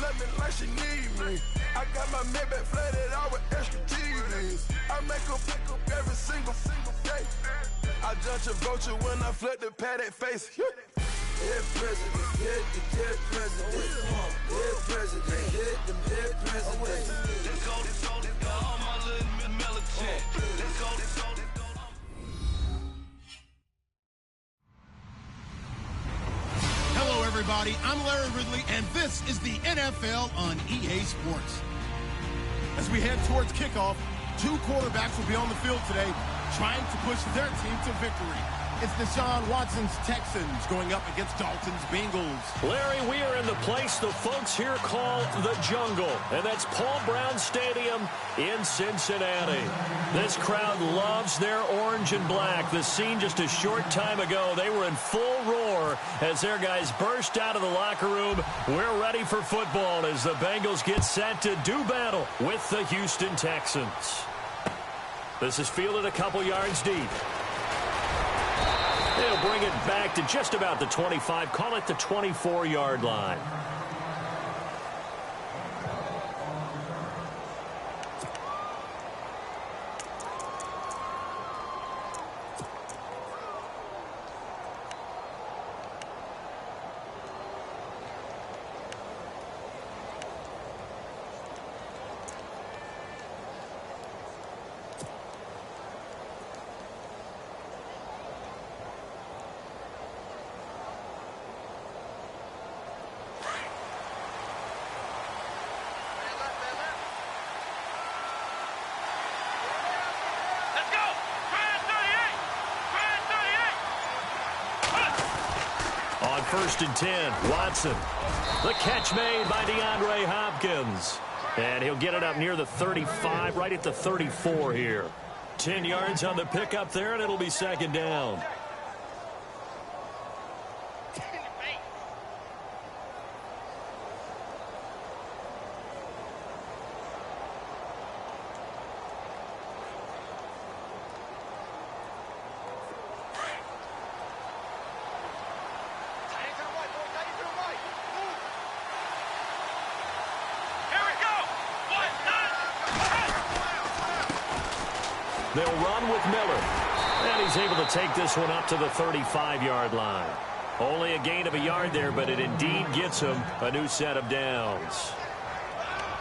love me like she need me. I got my Maybach flooded out with extra TVs. I make her pick up every single day. I judge a vulture when I flip the paddock face. Dead president, hit the dead president. Dead president, hit the dead president. Let's go, all my little militant. Let's go. Hello, everybody. I'm Larry Ridley, and this is the NFL on EA Sports. As we head towards kickoff, two quarterbacks will be on the field today trying to push their team to victory. It's Deshaun Watson's Texans going up against Dalton's Bengals. Larry, we are in the place the folks here call the Jungle, and that's Paul Brown Stadium in Cincinnati. This crowd loves their orange and black. The scene just a short time ago, they were in full roar as their guys burst out of the locker room. We're ready for football as the Bengals get set to do battle with the Houston Texans. This is fielded a couple yards deep. They'll bring it back to just about the 25. Call it the 24-yard line. First and 10, Watson. The catch made by DeAndre Hopkins. And he'll get it up near the 35, right at the 34 here. 10 yards on the pickup there, and it'll be second down. They'll run with Miller. And he's able to take this one up to the 35-yard line. Only a gain of a yard there, but it indeed gets him a new set of downs.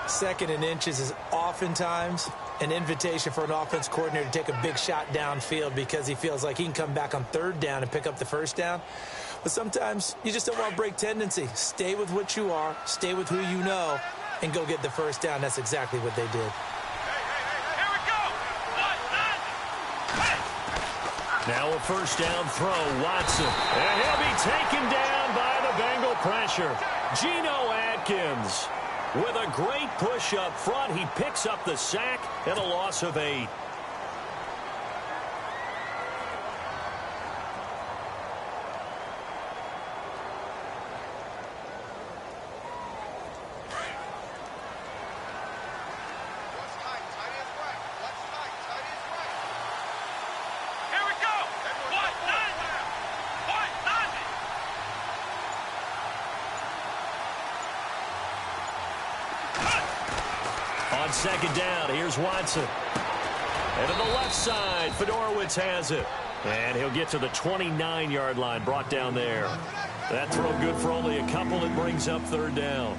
Second and inches is oftentimes an invitation for an offense coordinator to take a big shot downfield because he feels like he can come back on third down and pick up the first down. But sometimes you just don't want to break tendency. Stay with what you are, stay with who you know, and go get the first down. That's exactly what they did. Now a first down throw, Watson. And he'll be taken down by the Bengal pressure. Geno Atkins with a great push up front. He picks up the sack and a loss of 8. On second down, here's Watson. And on the left side, Fedorowicz has it. And he'll get to the 29-yard line, brought down there. That throw good for only a couple. It brings up third down.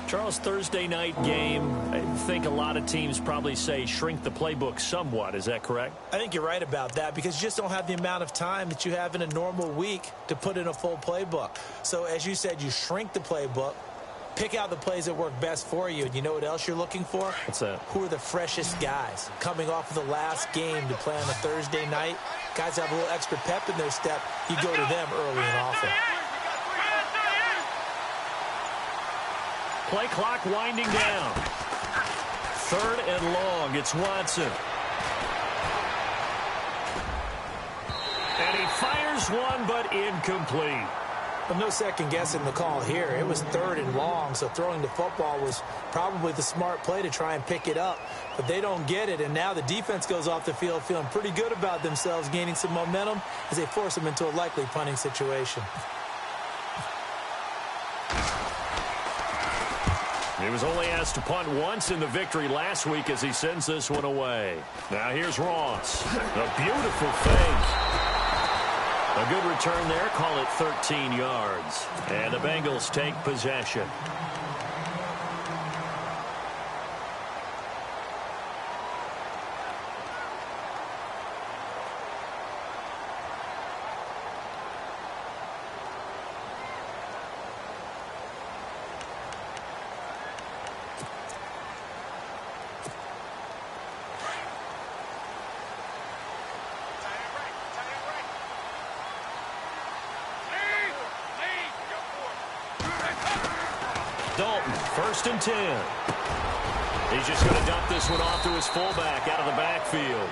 Charles, Thursday night game, I think a lot of teams probably say shrink the playbook somewhat. Is that correct? I think you're right about that because you just don't have the amount of time that you have in a normal week to put in a full playbook. So as you said, you shrink the playbook. Pick out the plays that work best for you. And you know what else you're looking for? What's that? Who are the freshest guys coming off of the last game to play on a Thursday night? Guys have a little extra pep in their step. You go to them early and often. Play clock winding down. Third and long. It's Watson. And he fires one, but incomplete. But no second guessing the call here. It was third and long, so throwing the football was probably the smart play to try and pick it up. But they don't get it, and now the defense goes off the field feeling pretty good about themselves, gaining some momentum as they force them into a likely punting situation. He was only asked to punt once in the victory last week as he sends this one away. Now here's Ross. A beautiful fake. A good return there. Call it 13 yards. And the Bengals take possession. Dalton, 1st and 10. He's just going to dump this one off to his fullback out of the backfield.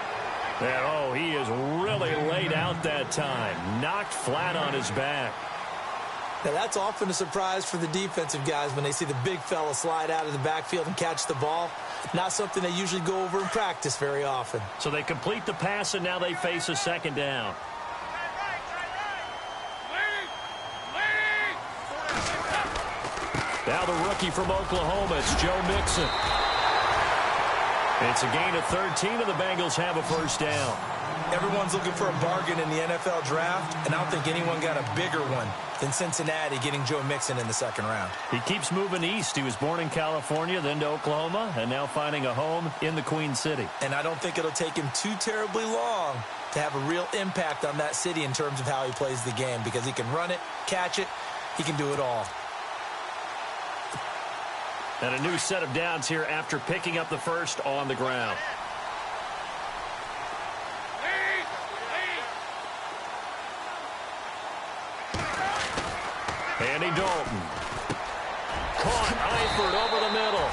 And, oh, he is really laid out that time. Knocked flat on his back. Now, that's often a surprise for the defensive guys when they see the big fella slide out of the backfield and catch the ball. Not something they usually go over in practice very often. So they complete the pass, and now they face a 2nd down. Now the rookie from Oklahoma, it's Joe Mixon. It's a gain of 13, and the Bengals have a 1st down. Everyone's looking for a bargain in the NFL draft, and I don't think anyone got a bigger one than Cincinnati getting Joe Mixon in the 2nd round. He keeps moving east. He was born in California, then to Oklahoma, and now finding a home in the Queen City. And I don't think it'll take him too terribly long to have a real impact on that city in terms of how he plays the game, because he can run it, catch it, he can do it all. And a new set of downs here after picking up the 1st on the ground. Andy Dalton. Caught Eifert over the middle.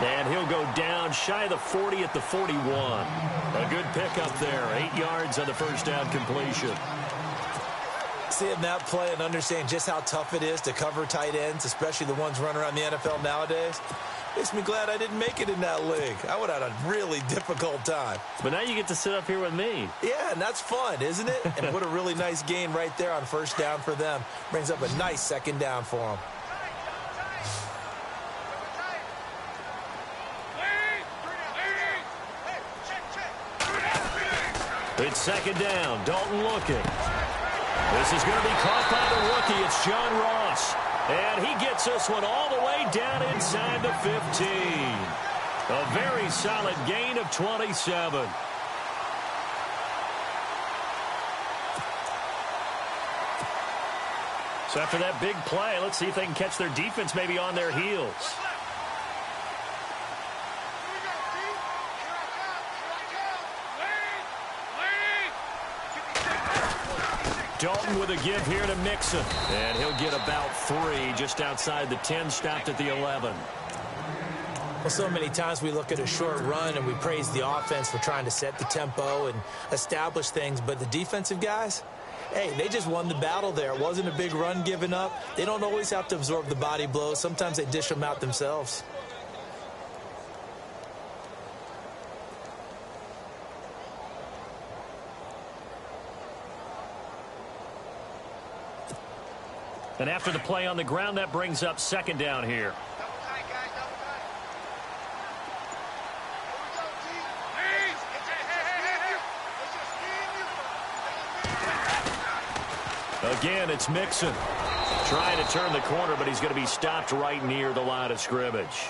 And he'll go down shy of the 40 at the 41. A good pickup there. 8 yards on the 1st down completion. Seeing that play and understanding just how tough it is to cover tight ends, especially the ones running around the NFL nowadays, makes me glad I didn't make it in that league. I would have had a really difficult time. But now you get to sit up here with me. Yeah, and that's fun, isn't it? And what a really nice gain right there on 1st down for them. Brings up a nice 2nd down for them. It's 2nd down. Dalton looking. This is going to be caught by the rookie. It's John Ross. And he gets this one all the way down inside the 15. A very solid gain of 27. So after that big play, let's see if they can catch their defense maybe on their heels. Dalton with a give here to Mixon. And he'll get about 3 just outside the 10, stopped at the 11. Well, so many times we look at a short run and we praise the offense for trying to set the tempo and establish things, but the defensive guys, hey, they just won the battle there. It wasn't a big run given up. They don't always have to absorb the body blows. Sometimes they dish them out themselves. And after the play on the ground, that brings up 2nd down here. Again, it's Mixon. Trying to turn the corner, but he's going to be stopped right near the line of scrimmage.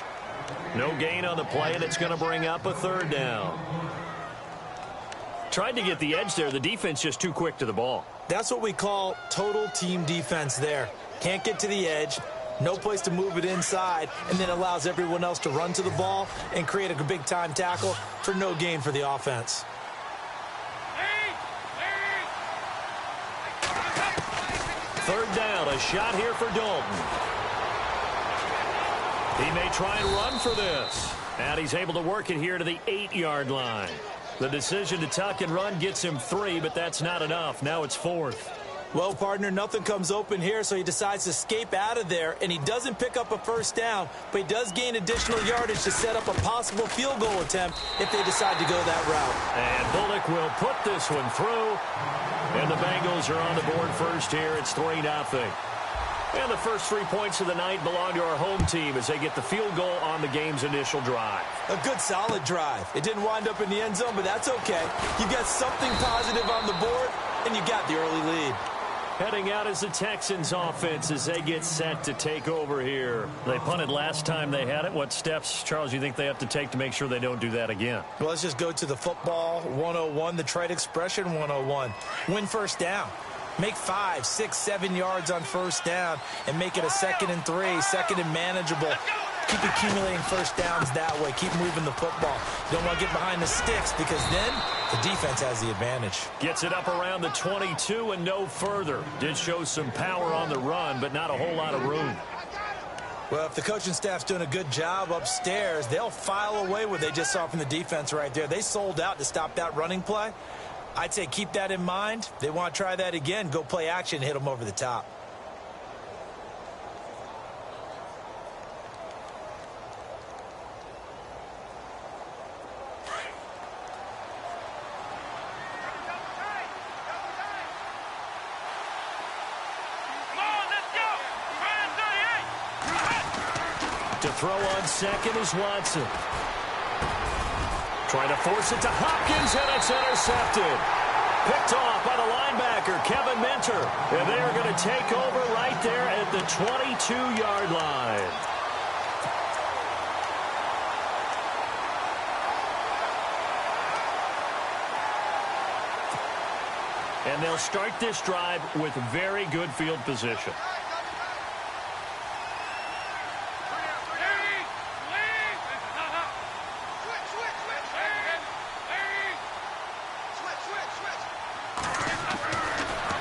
No gain on the play, and it's going to bring up a 3rd down. Tried to get the edge there. The defense just too quick to the ball. That's what we call total team defense there. Can't get to the edge, no place to move it inside, and then allows everyone else to run to the ball and create a big-time tackle for no gain for the offense. Third down, a shot here for Dalton. He may try and run for this. And he's able to work it here to the 8-yard line. The decision to tuck and run gets him 3, but that's not enough. Now it's 4th. Well, partner, nothing comes open here, so he decides to escape out of there, and he doesn't pick up a 1st down, but he does gain additional yardage to set up a possible field goal attempt if they decide to go that route. And Bullock will put this one through, and the Bengals are on the board first here. It's 3-0. And the first 3 points of the night belong to our home team as they get the field goal on the game's initial drive. A good, solid drive. It didn't wind up in the end zone, but that's okay. You got something positive on the board, and you got the early lead. Heading out is the Texans offense as they get set to take over here. They punted last time they had it. What steps, Charles, do you think they have to take to make sure they don't do that again? Well, let's just go to the football 101, the trite expression 101. Win first down. Make 5, 6, 7 yards on first down and make it a 2nd and 3, 2nd and manageable. Keep accumulating first downs that way. Keep moving the football. You don't want to get behind the sticks because then the defense has the advantage. Gets it up around the 22 and no further. Did show some power on the run, but not a whole lot of room. Well, if the coaching staff's doing a good job upstairs, they'll file away what they just saw from the defense right there. They sold out to stop that running play. I'd say keep that in mind. They want to try that again. Go play action and hit them over the top. To throw on second is Watson. Trying to force it to Hopkins, and it's intercepted. Picked off by the linebacker, Kevin Minter. And they are going to take over right there at the 22-yard line. And they'll start this drive with very good field position.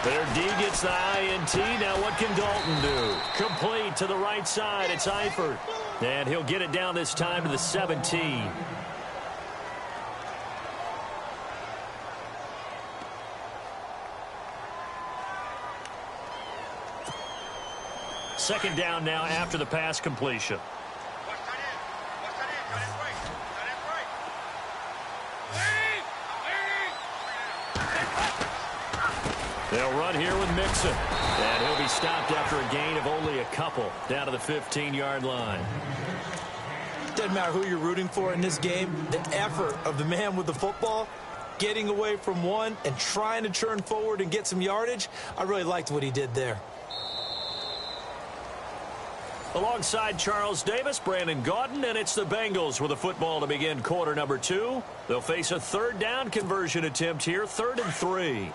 Their D gets the INT. Now what can Dalton do? Complete to the right side. It's Eifert. And he'll get it down this time to the 17. Second down now after the pass completion. They'll run here with Mixon. And he'll be stopped after a gain of only a couple down to the 15-yard line. Doesn't matter who you're rooting for in this game. The effort of the man with the football, getting away from one and trying to turn forward and get some yardage, I really liked what he did there. Alongside Charles Davis, Brandon Gaudin, and it's the Bengals with a football to begin quarter number 2. They'll face a third down conversion attempt here, 3rd and 3.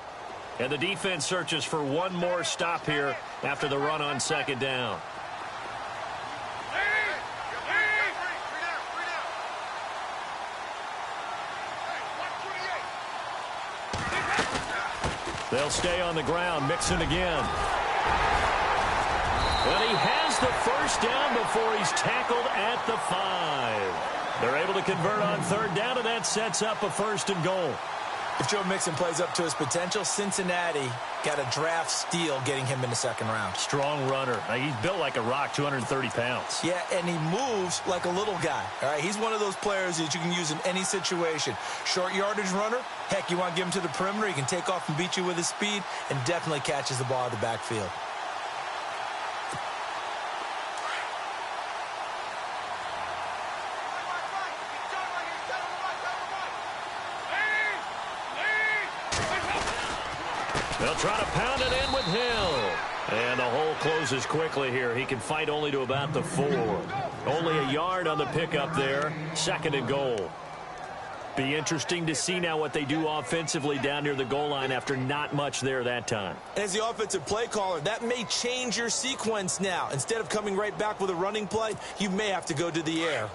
And the defense searches for one more stop here after the run on second down. They'll stay on the ground. Mixon again. And he has the first down before he's tackled at the 5. They're able to convert on third down, and that sets up a 1st and goal. If Joe Mixon plays up to his potential, Cincinnati got a draft steal getting him in the second round. Strong runner. He's built like a rock, 230 pounds. Yeah, and he moves like a little guy. All right, he's one of those players that you can use in any situation. Short yardage runner. Heck, you want to give him to the perimeter, he can take off and beat you with his speed and definitely catches the ball out of the backfield. They'll try to pound it in with Hill. And the hole closes quickly here. He can fight only to about the 4. Only a yard on the pickup there. 2nd and goal. Be interesting to see now what they do offensively down near the goal line after not much there that time. As the offensive play caller, that may change your sequence now. Instead of coming right back with a running play, you may have to go to the air.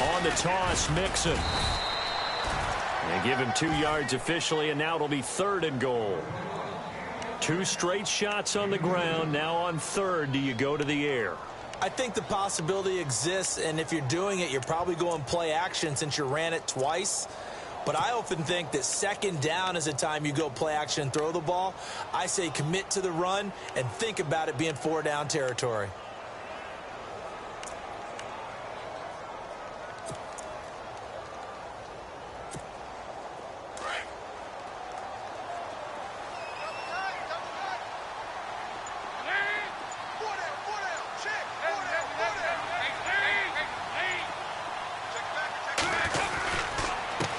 On the toss, Mixon. And give him 2 yards officially, and now it'll be 3rd and goal. 2 straight shots on the ground. Now on 3rd, do you go to the air? I think the possibility exists, and if you're doing it, you're probably going play action since you ran it twice. But I often think that 2nd down is the time you go play action and throw the ball. I say commit to the run and think about it being 4 down territory.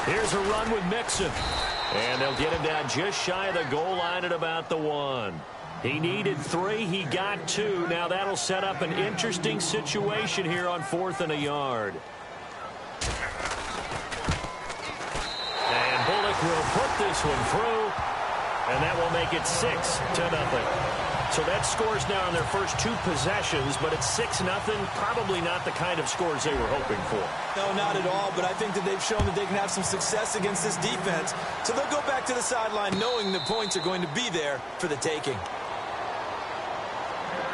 Here's a run with Mixon. And they'll get him down just shy of the goal line at about the 1. He needed 3. He got 2. Now that'll set up an interesting situation here on 4th and a yard. And Bullock will put this one through. And that will make it 6-0. So that scores now on their first 2 possessions, but it's 6-0. Probably not the kind of scores they were hoping for. No, not at all, but I think that they've shown that they can have some success against this defense. So they'll go back to the sideline knowing the points are going to be there for the taking.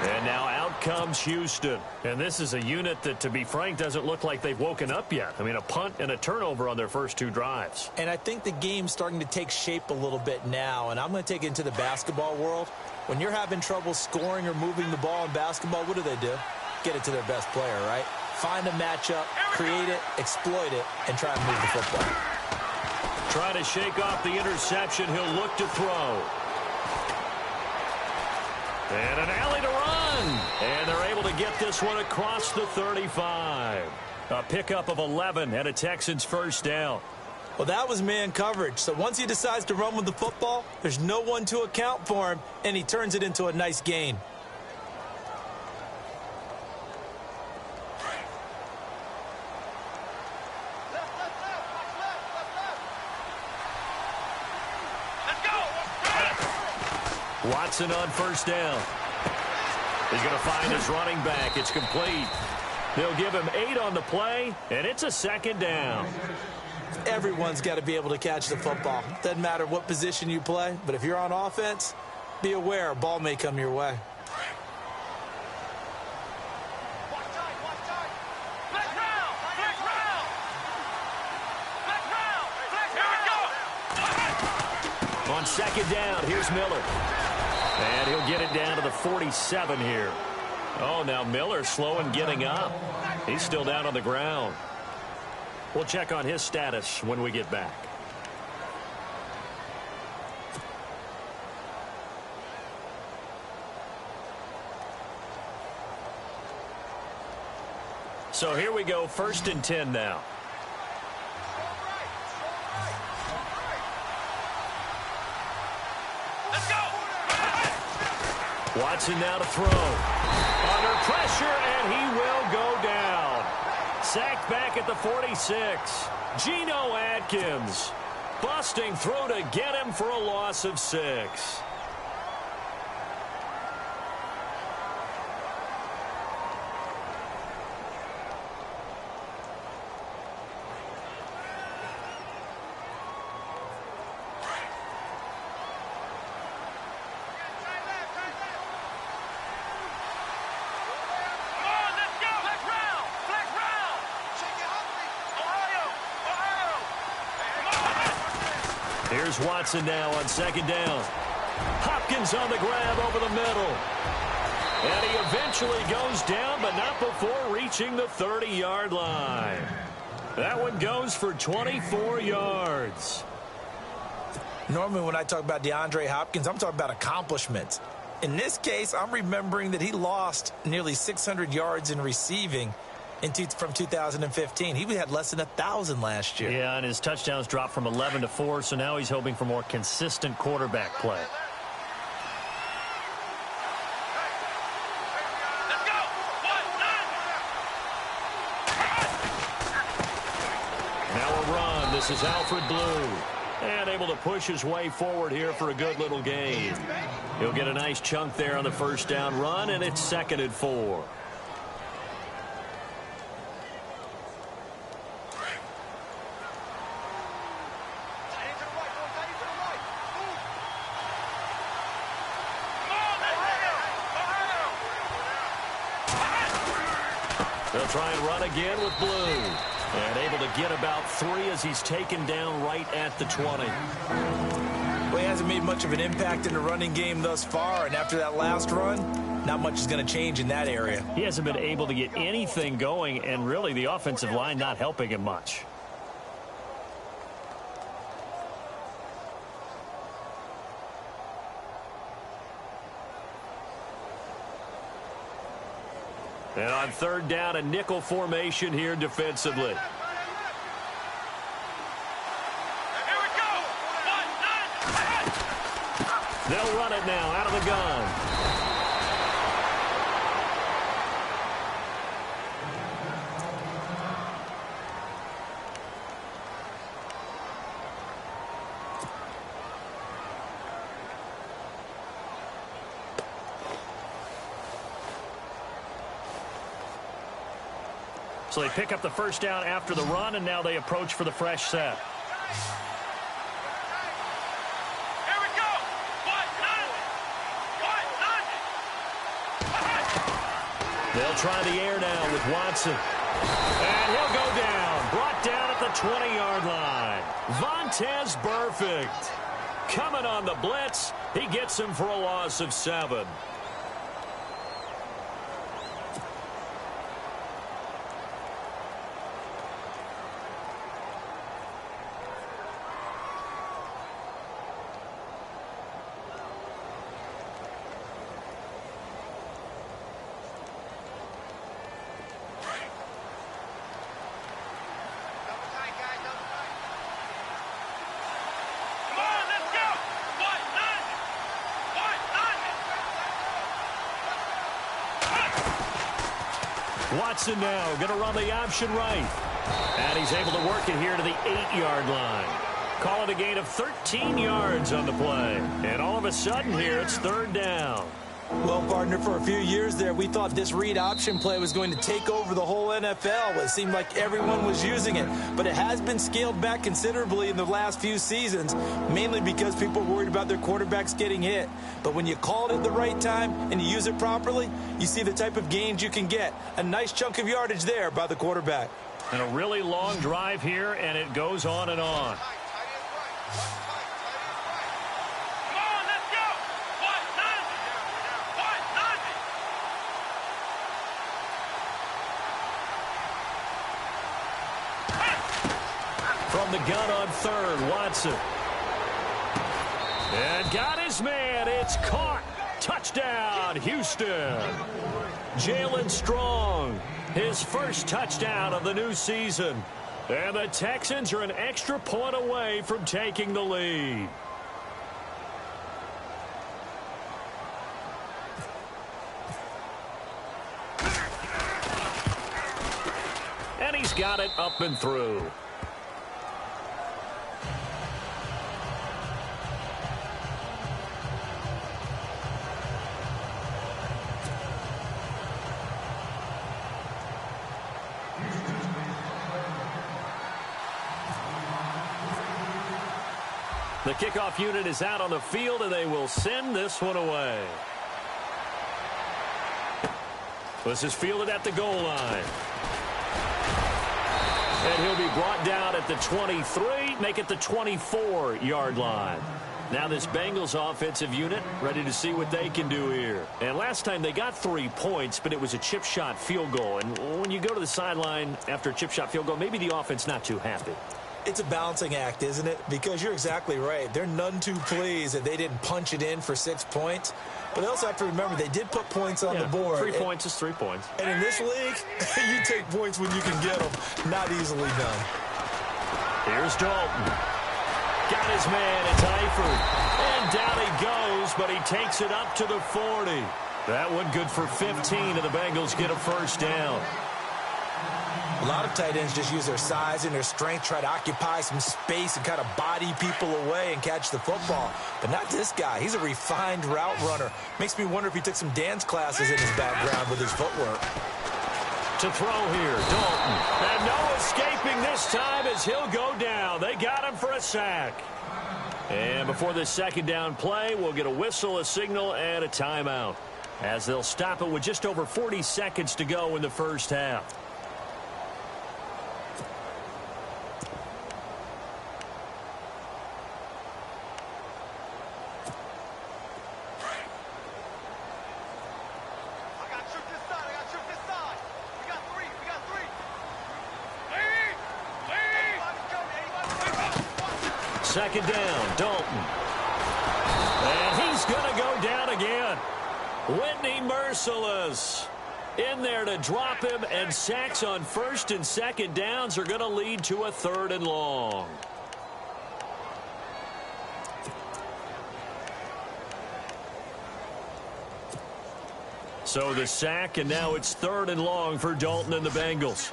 And now out comes Houston. And this is a unit that, to be frank, doesn't look like they've woken up yet. I mean, a punt and a turnover on their first 2 drives. And I think the game's starting to take shape a little bit now, and I'm going to take it into the basketball world. When you're having trouble scoring or moving the ball in basketball, what do? Get it to their best player, right? Find a matchup, create it, exploit it, and try and move the football. Try to shake off the interception. He'll look to throw. And an alley to run. And they're able to get this one across the 35. A pickup of 11 and a Texans first down. Well, that was man coverage. So once he decides to run with the football, there's no one to account for him, and he turns it into a nice gain. Watson on first down. He's going to find his running back. It's complete. They'll give him 8 on the play, and it's a 2nd down. Everyone's got to be able to catch the football. Doesn't matter what position you play, but if you're on offense, be aware a ball may come your way. On 2nd down, here's Miller. And he'll get it down to the 47 here. Oh, now Miller slow in getting up. He's still down on the ground. We'll check on his status when we get back. So here we go, 1st and 10 now. Watson now to throw. Under pressure, and he will go down. Sacked back at the 46. Geno Atkins busting through to get him for a loss of 6. Here's Watson now on 2nd down. Hopkins on the grab over the middle. And he eventually goes down, but not before reaching the 30-yard line. That one goes for 24 yards. Normally when I talk about DeAndre Hopkins, I'm talking about accomplishments. In this case, I'm remembering that he lost nearly 600 yards in receiving from 2015. He had less than 1,000 last year. Yeah, and his touchdowns dropped from 11 to 4, so now he's hoping for more consistent quarterback play. Now a run. This is Alfred Blue. And able to push his way forward here for a good little gain. He'll get a nice chunk there on the first down run, and it's 2nd and 4. They'll try and run again with Blue. And able to get about 3 as he's taken down right at the 20. Well, he hasn't made much of an impact in the running game thus far, and after that last run, not much is going to change in that area. He hasn't been able to get anything going, and really the offensive line not helping him much. And on 3rd down, a nickel formation here defensively. They'll run it now out of the gun. So they pick up the first down after the run, and now they approach for the fresh set. Here we go. They'll try the air now with Watson. And he'll go down. Brought down at the 20-yard line. Vontaze Burfict. Coming on the blitz. He gets him for a loss of 7. Watson now going to run the option right. And he's able to work it here to the 8-yard line. Call it a gain of 13 yards on the play. And all of a sudden here, it's 3rd down. Well, partner, for a few years there, we thought this read option play was going to take over the whole NFL. It seemed like everyone was using it. But it has been scaled back considerably in the last few seasons, mainly because people are worried about their quarterbacks getting hit. But when you call it at the right time and you use it properly, you see the type of gains you can get. A nice chunk of yardage there by the quarterback. And a really long drive here, and it goes on and on. From the gun on 3rd, Watson. And got his man. It's caught. Touchdown, Houston. Jalen Strong, his first touchdown of the new season. And the Texans are an extra point away from taking the lead. And he's got it up and through. The kickoff unit is out on the field, and they will send this one away. This is fielded at the goal line. And he'll be brought down at the 23, make it the 24-yard line. Now this Bengals offensive unit ready to see what they can do here. And last time they got 3 points, but it was a chip shot field goal. And when you go to the sideline after a chip shot field goal, maybe the offense not too happy. It's a balancing act, isn't it? Because you're exactly right. They're none too pleased that they didn't punch it in for 6 points. But they also have to remember they did put points on the board. 3 points is 3 points. And in this league, you take points when you can get them. Not easily done. Here's Dalton. Got his man. It's Eifert. And down he goes, but he takes it up to the 40. That one good for 15, and the Bengals get a first down. A lot of tight ends just use their size and their strength, try to occupy some space and kind of body people away and catch the football. But not this guy. He's a refined route runner. Makes me wonder if he took some dance classes in his background with his footwork. To throw here, Dalton. And no escaping this time as he'll go down. They got him for a sack. And before this second down play, we'll get a whistle, a signal, and a timeout, as they'll stop it with just over 40 seconds to go in the first half. Second down, Dalton. And he's going to go down again. Whitney Merciless in there to drop him, and sacks on first and second downs are going to lead to a 3rd and long. So the sack, and now it's 3rd and long for Dalton and the Bengals.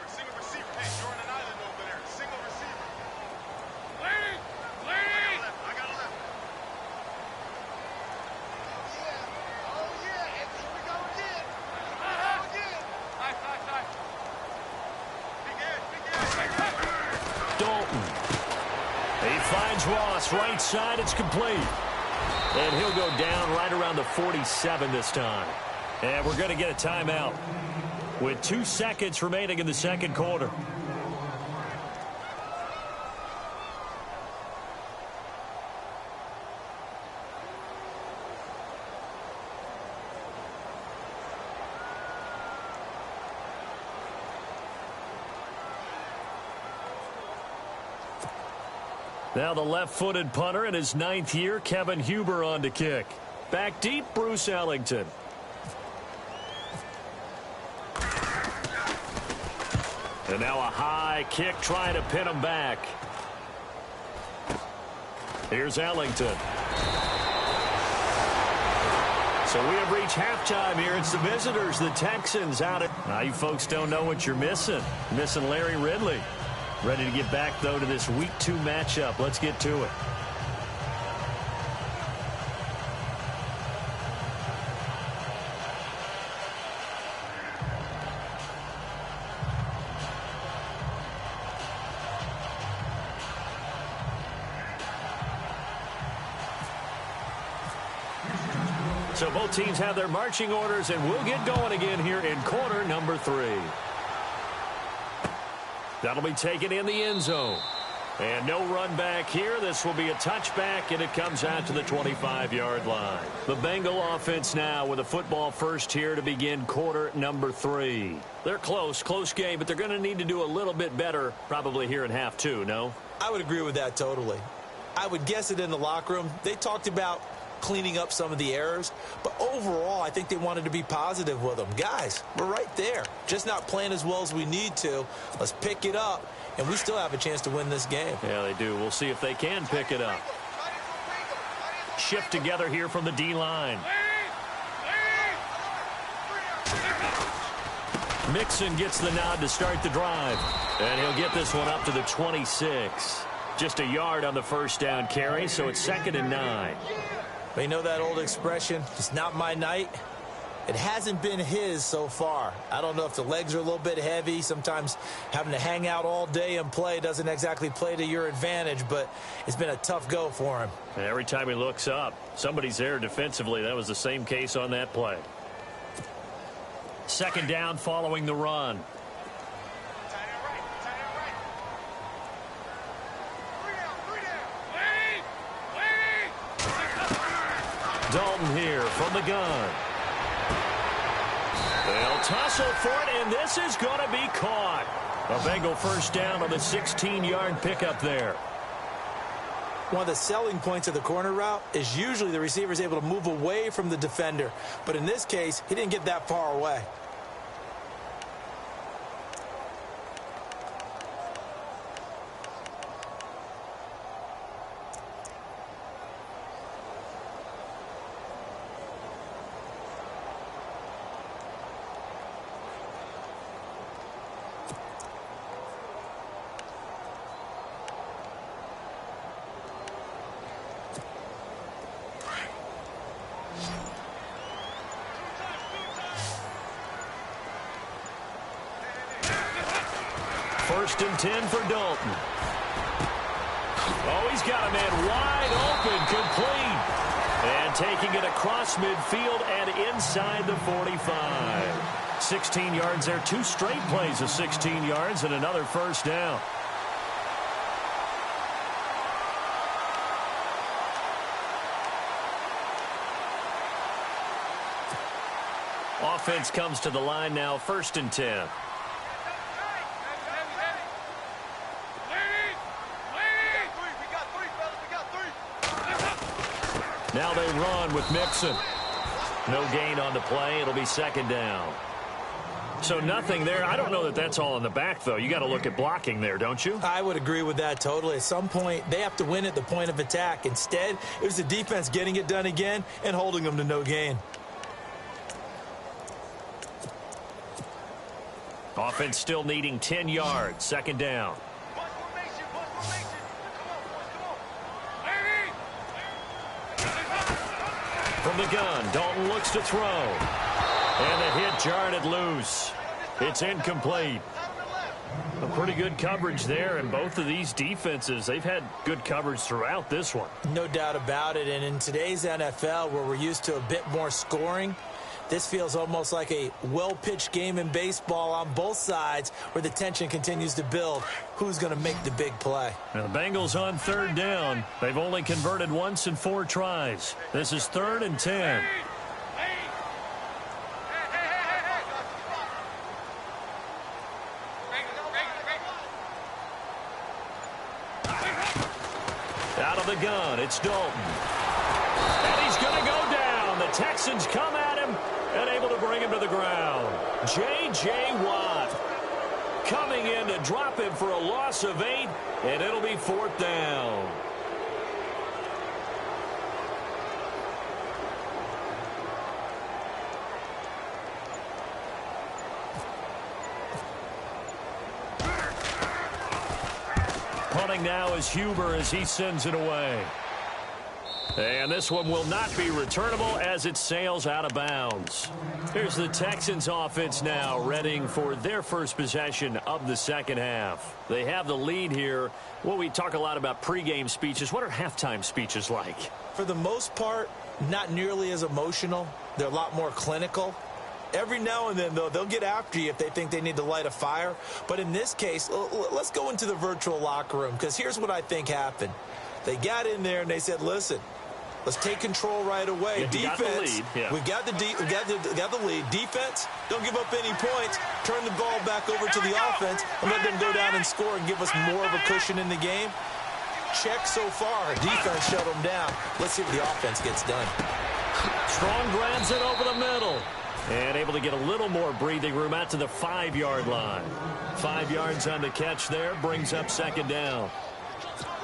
Right side, it's complete. And he'll go down right around the 47 this time. And we're going to get a timeout with 2 seconds remaining in the second quarter. Now the left-footed punter in his 9th year, Kevin Huber, on to kick. Back deep, Bruce Ellington. And now a high kick trying to pin him back. Here's Ellington. So we have reached halftime here. It's the visitors, the Texans, out at... Now you folks don't know what you're missing. Missing Larry Ridley. Ready to get back, though, to this Week 2 matchup. Let's get to it. So both teams have their marching orders, and we'll get going again here in quarter number 3. That'll be taken in the end zone. And no run back here. This will be a touchback, and it comes out to the 25-yard line. The Bengal offense now with a football first here to begin quarter number 3. They're close game, but they're going to need to do a little bit better probably here in half 2, no? I would agree with that totally. I would guess it in the locker room. They talked about cleaning up some of the errors, but overall I think they wanted to be positive with them. Guys, we're right there, just not playing as well as we need to. Let's pick it up, and we still have a chance to win this game. Yeah, they do. We'll see if they can pick it up. Shift together here from the D-line. Mixon gets the nod to start the drive, and he'll get this one up to the 26. Just a yard on the first down carry, so it's 2nd and 9. You know that old expression, it's not my night? It hasn't been his so far. I don't know if the legs are a little bit heavy. Sometimes having to hang out all day and play doesn't exactly play to your advantage, but it's been a tough go for him. And every time he looks up, somebody's there defensively. That was the same case on that play. 2nd down following the run. Dalton here from the gun. They'll tussle for it, and this is going to be caught. A Bengal first down on the 16-yard pickup there. One of the selling points of the corner route is usually the receiver is able to move away from the defender. But in this case, he didn't get that far away. First and 10 for Dalton. Oh, he's got a man wide open, complete. And taking it across midfield and inside the 45. 16 yards there, 2 straight plays of 16 yards and another first down. Offense comes to the line now, 1st and 10. Now they run with Mixon. No gain on the play. It'll be 2nd down. So nothing there. I don't know that that's all in the back, though. You got to look at blocking there, don't you? I would agree with that totally. At some point, they have to win at the point of attack. Instead, it was the defense getting it done again and holding them to no gain. Offense still needing 10 yards. Second down. From the gun, Dalton looks to throw. And the hit jarred it loose. It's incomplete. A pretty good coverage there, and both of these defenses, they've had good coverage throughout this one. No doubt about it, and in today's NFL, where we're used to a bit more scoring, this feels almost like a well-pitched game in baseball on both sides where the tension continues to build. Who's going to make the big play? Now the Bengals on third down. They've only converted once in 4 tries. This is 3rd and 10. Out of the gun, it's Dalton. And he's going to go down. The Texans come at him and able to bring him to the ground. J.J. Watt coming in to drop him for a loss of 8, and it'll be 4th down. Punting now is Huber as he sends it away. And this one will not be returnable as it sails out of bounds. Here's the Texans offense now, readying for their first possession of the second half. They have the lead here. Well, we talk a lot about pregame speeches. What are halftime speeches like? For the most part, not nearly as emotional. They're a lot more clinical. Every now and then, though, they'll get after you if they think they need to light a fire. But in this case, let's go into the virtual locker room, because here's what I think happened. They got in there and they said, listen, let's take control right away. Yeah, defense, we got the lead. Defense, don't give up any points. Turn the ball back over to the offense and let them go down and score and give us more of a cushion in the game. Check so far. Defense shut them down. Let's see what the offense gets done. Strong grabs it over the middle. And able to get a little more breathing room out to the 5-yard line. 5 yards on the catch there, brings up second down.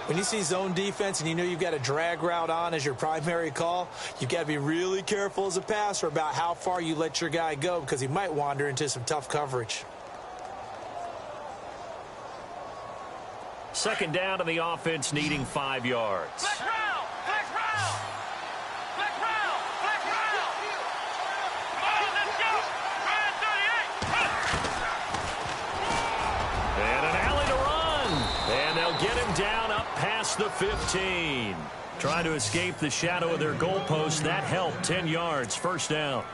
When you see zone defense and you know you've got a drag route on as your primary call, you've got to be really careful as a passer about how far you let your guy go, because he might wander into some tough coverage. Second down to the offense, needing 5 yards. Get him down up past the 15. Trying to escape the shadow of their goalpost. That helped. 10 yards. First down.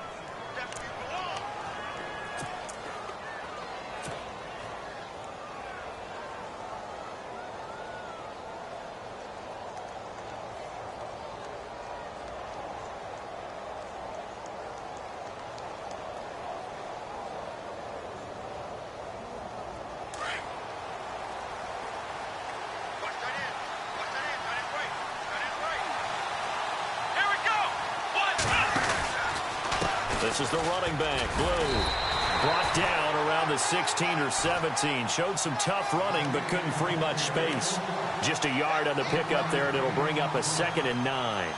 This is the running back, Blue. Brought down around the 16 or 17. Showed some tough running, but couldn't free much space. Just a yard on the pickup there, and it'll bring up a 2nd and 9.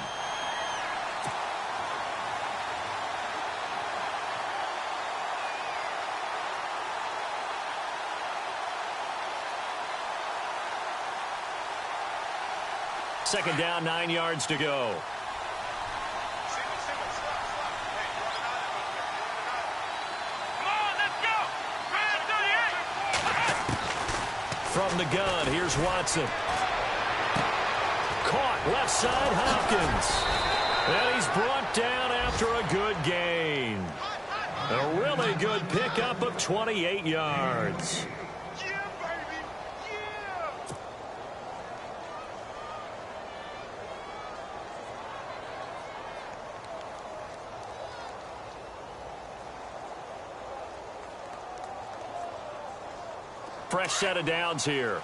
Second down, 9 yards to go. From the gun, here's Watson. Caught left side, Hopkins. And he's brought down after a good gain. A really good pickup of 28 yards. Fresh set of downs here.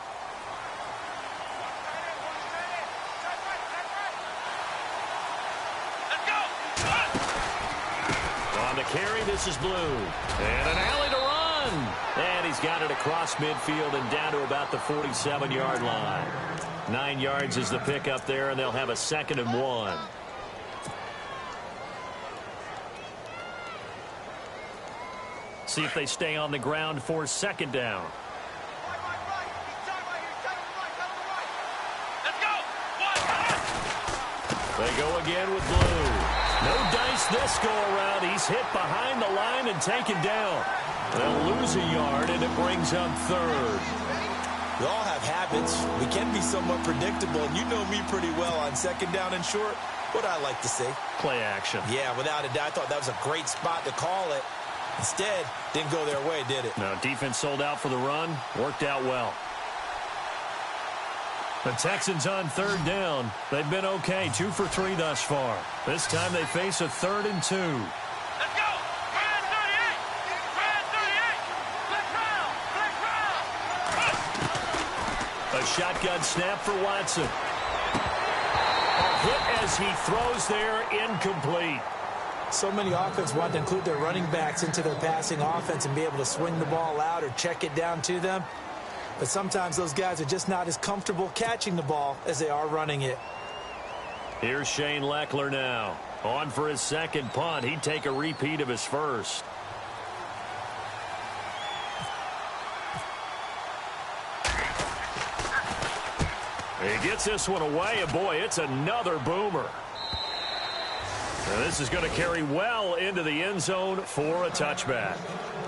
On the carry, this is Blue. And an alley to run. And he's got it across midfield and down to about the 47-yard line. 9 yards is the pickup there, and they'll have a 2nd and 1. see if they stay on the ground for second down. They go again with Blue. No dice this go around. He's hit behind the line and taken down. They'll lose a yard, and it brings up third. We all have habits. We can be somewhat predictable, and you know me pretty well on second down and short. What I like to say? Play action. Yeah, without a doubt. I thought that was a great spot to call it. Instead, didn't go their way, did it? No, defense sold out for the run. Worked out well. The Texans on third down. They've been okay, 2 for 3 thus far. This time they face a 3rd and 2. Let's go! Brand 38! Brand 38! Black crowd! Black crowd! A shotgun snap for Watson. A hit as he throws there, incomplete. So many offenses want to include their running backs into their passing offense and be able to swing the ball out or check it down to them. But sometimes those guys are just not as comfortable catching the ball as they are running it. Here's Shane Leckler now. On for his second punt. He'd take a repeat of his first. He gets this one away, and boy, it's another boomer. And this is going to carry well into the end zone for a touchback.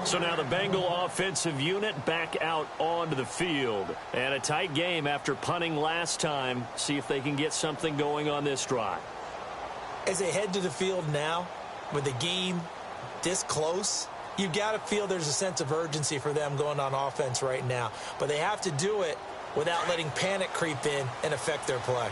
So now the Bengal offensive unit back out onto the field. And a tight game after punting last time. See if they can get something going on this drive. As they head to the field now, with the game this close, you've got to feel there's a sense of urgency for them going on offense right now. But they have to do it without letting panic creep in and affect their play.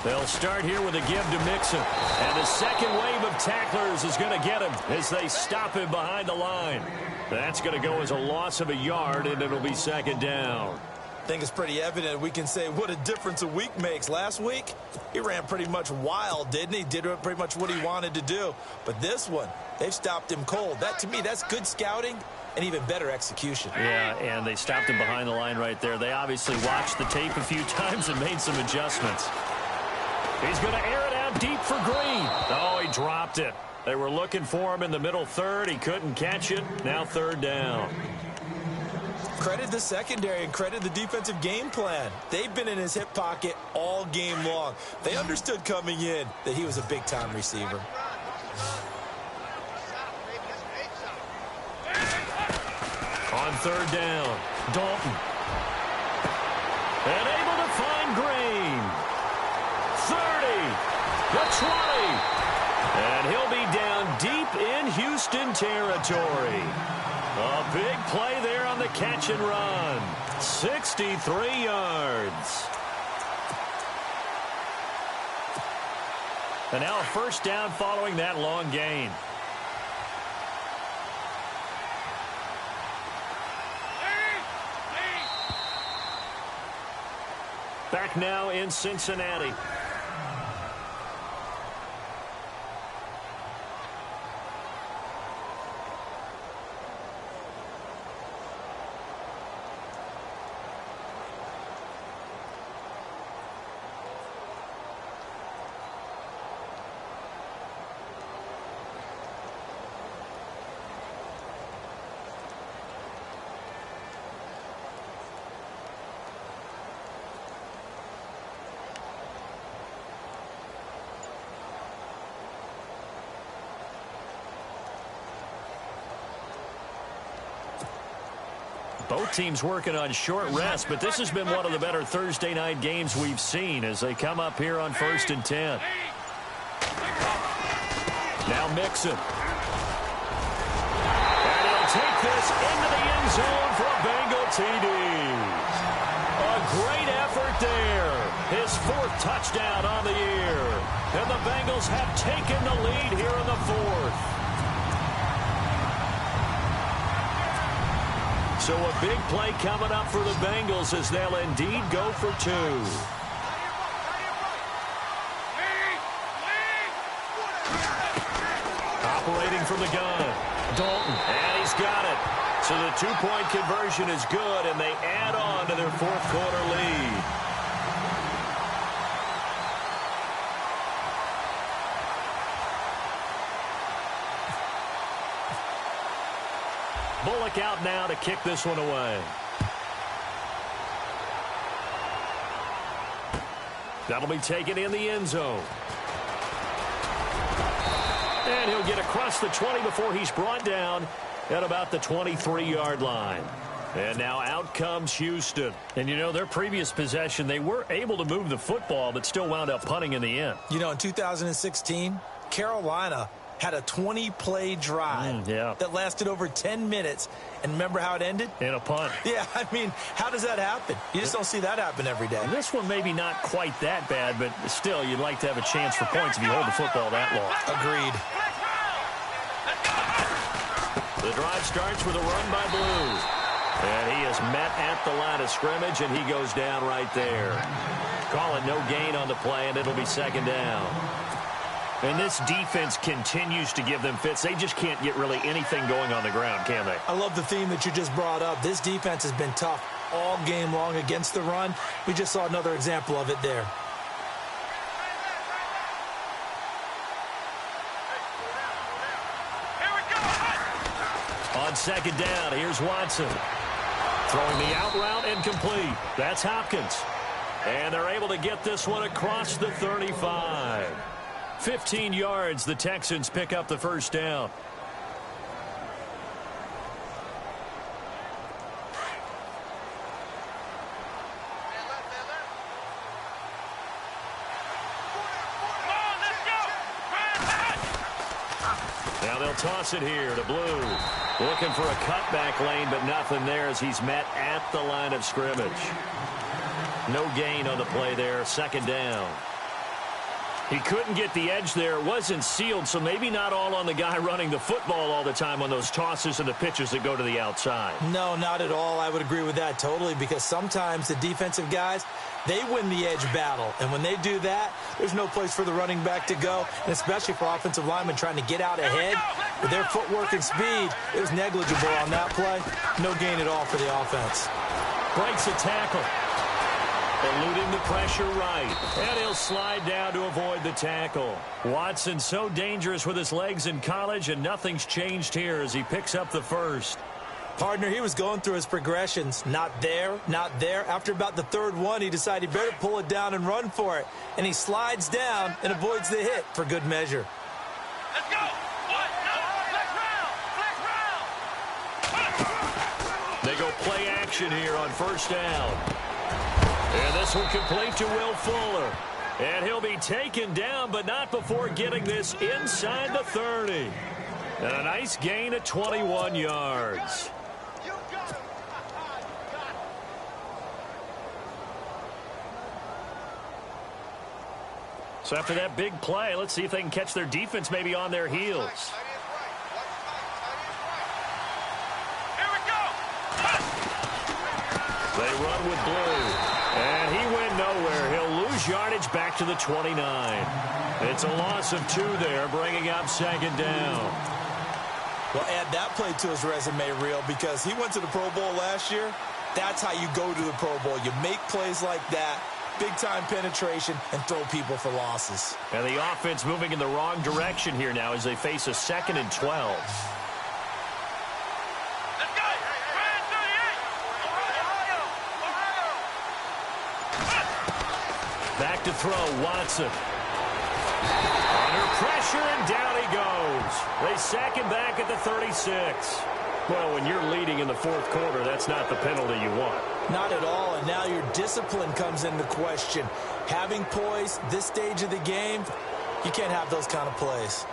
They'll start here with a give to Mixon. And the second wave of tacklers is going to get him as they stop him behind the line. That's going to go as a loss of a yard, and it'll be second down. I think it's pretty evident we can say what a difference a week makes. Last week, he ran pretty much wild, didn't he? Did pretty much what he wanted to do. But this one, they've stopped him cold. That, to me, that's good scouting and even better execution. Yeah, and they stopped him behind the line right there. They obviously watched the tape a few times and made some adjustments. He's going to air it out deep for Green. Oh, he dropped it. They were looking for him in the middle third. He couldn't catch it. Now third down. Credit the secondary and credit the defensive game plan. They've been in his hip pocket all game long. They understood coming in that he was a big-time receiver. On third down, Dalton. And able to find Green. 30, the 20. And he'll be down deep in Houston territory. A big play there on the catch and run. 63 yards. And now a first down following that long gain. Back now in Cincinnati. Both teams working on short rest, but this has been one of the better Thursday night games we've seen as they come up here on 1st and 10. Now Mixon. And he'll take this into the end zone for a Bengal TD. A great effort there. His 4th touchdown on the year. And the Bengals have taken the lead here in the 4th. So a big play coming up for the Bengals as they'll indeed go for 2. Operating from the gun, Dalton, and he's got it. So the 2-point conversion is good, and they add on to their 4th quarter lead. Bullock out now to kick this one away. That'll be taken in the end zone. And he'll get across the 20 before he's brought down at about the 23-yard line. And now out comes Houston. And, you know, their previous possession, they were able to move the football, but still wound up punting in the end. You know, in 2016, Carolina had a 20-play drive that lasted over 10 minutes. And remember how it ended? In a punt. Yeah, I mean, how does that happen? You just don't see that happen every day. And this one maybe not quite that bad, but still, you'd like to have a chance for points if you hold the football that long. Agreed. The drive starts with a run by Blue. And he is met at the line of scrimmage, and he goes down right there. Call it no gain on the play, and it'll be second down. And this defense continues to give them fits. They just can't get really anything going on the ground, can they? I love the theme that you just brought up. This defense has been tough all game long against the run. We just saw another example of it there. On second down, here's Watson. Throwing the out route incomplete. That's Hopkins. And they're able to get this one across the 35. 15 yards, the Texans pick up the first down. Now they'll toss it here to Blue. Looking for a cutback lane, but nothing there as he's met at the line of scrimmage. No gain on the play there. Second down. He couldn't get the edge there. It wasn't sealed, so maybe not all on the guy running the football all the time on those tosses and the pitches that go to the outside. No, not at all. I would agree with that totally, because sometimes the defensive guys, they win the edge battle. And when they do that, there's no place for the running back to go, and especially for offensive linemen trying to get out ahead. With their footwork and speed, it was negligible on that play. No gain at all for the offense. Breaks a tackle. Eluding the pressure right. And he'll slide down to avoid the tackle. Watson so dangerous with his legs in college, and nothing's changed here as he picks up the first. Partner, he was going through his progressions. Not there, not there. After about the third one, he decided he better pull it down and run for it. And he slides down and avoids the hit for good measure. Let's go! They go play action here on first down. And this one complete to Will Fuller. And he'll be taken down, but not before getting this inside the 30. And a nice gain of 21 yards. So after that big play, let's see if they can catch their defense maybe on their heels. They run with Blue. And he went nowhere. He'll lose yardage back to the 29. It's a loss of 2 there, bringing up second down. Well, add that play to his resume reel, because he went to the Pro Bowl last year. That's how you go to the Pro Bowl. You make plays like that, big-time penetration, and throw people for losses. And the offense moving in the wrong direction here now as they face a 2nd and 12. Back to throw, Watson. Under pressure, and down he goes. They sack him back at the 36. Well, when you're leading in the fourth quarter, that's not the penalty you want. Not at all, and now your discipline comes into question. Having poise this stage of the game, you can't have those kind of plays.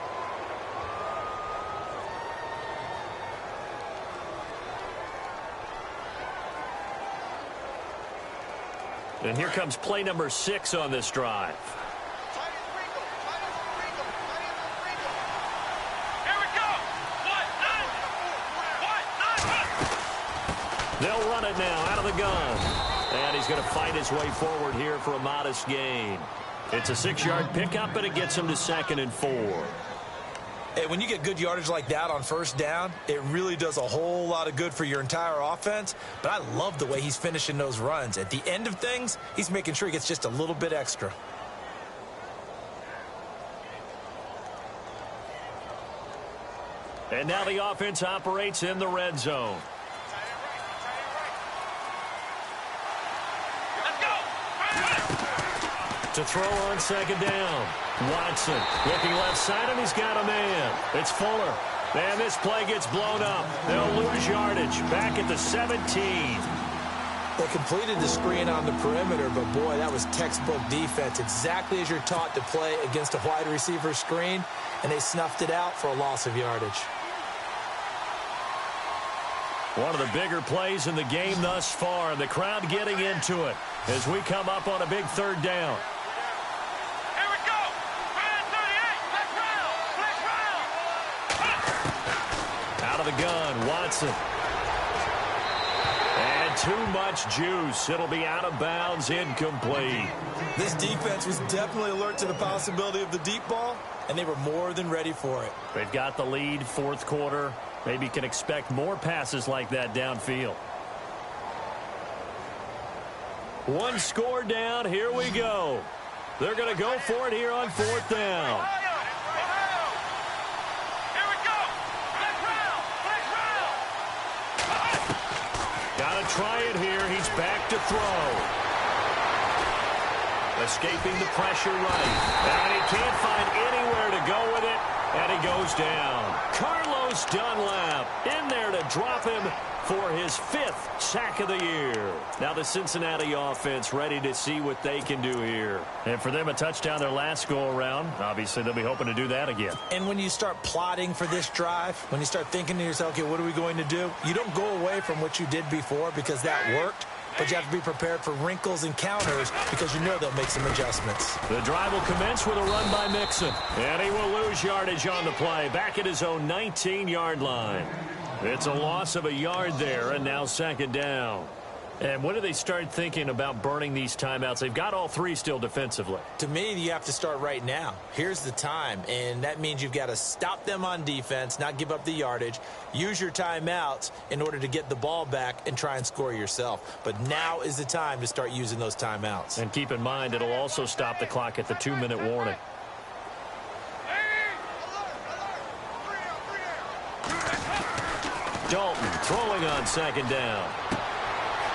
And here comes play number 6 on this drive. Here we go! They'll run it now out of the gun. And he's going to fight his way forward here for a modest gain. It's a 6-yard pickup, and it gets him to 2nd and 4. Hey, when you get good yardage like that on first down, it really does a whole lot of good for your entire offense. But I love the way he's finishing those runs. At the end of things, he's making sure he gets just a little bit extra. And now the offense operates in the red zone. Let's go. To throw on second down. Watson looking left side, and he's got a man. It's Fuller. And this play gets blown up. They'll lose yardage. Back at the 17. They completed the screen on the perimeter, but boy, that was textbook defense. Exactly as you're taught to play against a wide receiver screen, and they snuffed it out for a loss of yardage. One of the bigger plays in the game thus far, and the crowd getting into it as we come up on a big third down. Here we go. Man 38. Let's round. Out of the gun, Watson. And too much juice. It'll be out of bounds, incomplete. This defense was definitely alert to the possibility of the deep ball, and they were more than ready for it. They've got the lead, fourth quarter. Maybe can expect more passes like that downfield. One score down. Here we go. They're going to go for it here on fourth down. Here we go. Let's round. Got to try it here. He's back to throw. Escaping the pressure right. And he can't find anywhere to go with it. And he goes down. Carlos Dunlap in there to drop him for his 5th sack of the year. Now the Cincinnati offense ready to see what they can do here. And for them, a touchdown their last go-around. Obviously, they'll be hoping to do that again. And when you start plotting for this drive, when you start thinking to yourself, okay, what are we going to do? You don't go away from what you did before because that worked. But you have to be prepared for wrinkles and counters because you know they'll make some adjustments. The drive will commence with a run by Mixon. And he will lose yardage on the play. Back at his own 19-yard line. It's a loss of a yard there, and now second down. And when do they start thinking about burning these timeouts? They've got all three still defensively. To me, you have to start right now. Here's the time, and that means you've got to stop them on defense, not give up the yardage, use your timeouts in order to get the ball back and try and score yourself. But now is the time to start using those timeouts. And keep in mind, it'll also stop the clock at the 2-minute warning. Dalton throwing on second down.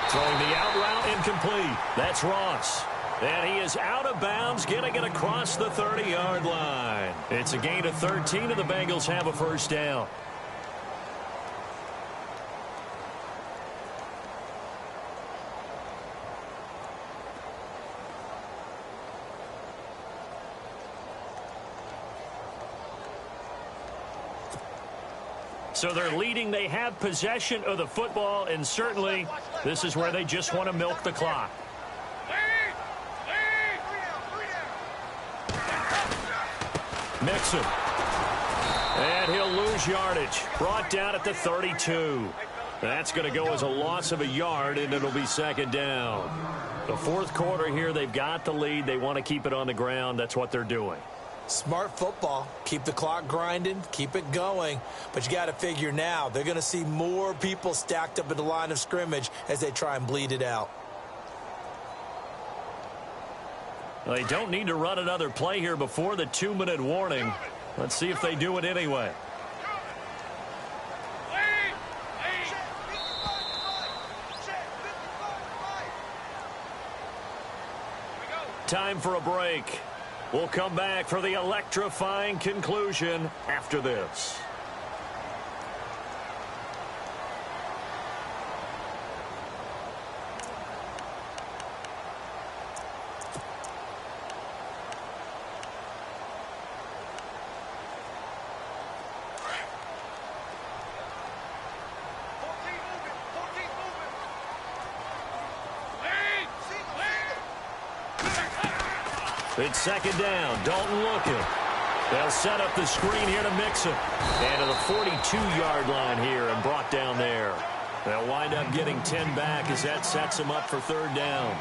Throwing the out route incomplete. That's Ross. And he is out of bounds, getting it across the 30-yard line. It's a gain of 13, and the Bengals have a first down. So they're leading. They have possession of the football, and certainly this is where they just want to milk the clock. Mixon. And he'll lose yardage. Brought down at the 32. That's going to go as a loss of a yard, and it'll be second down. The fourth quarter here, they've got the lead. They want to keep it on the ground. That's what they're doing. Smart football. Keep the clock grinding. Keep it going. But you got to figure now, they're going to see more people stacked up at the line of scrimmage as they try and bleed it out. Well, they don't need to run another play here before the 2-minute warning. Let's see if they do it anyway. Time for a break. We'll come back for the electrifying conclusion after this. It's second down. Dalton looking. They'll set up the screen here to Mixon. And to the 42-yard line here and brought down there. They'll wind up getting 10 back as that sets them up for third down.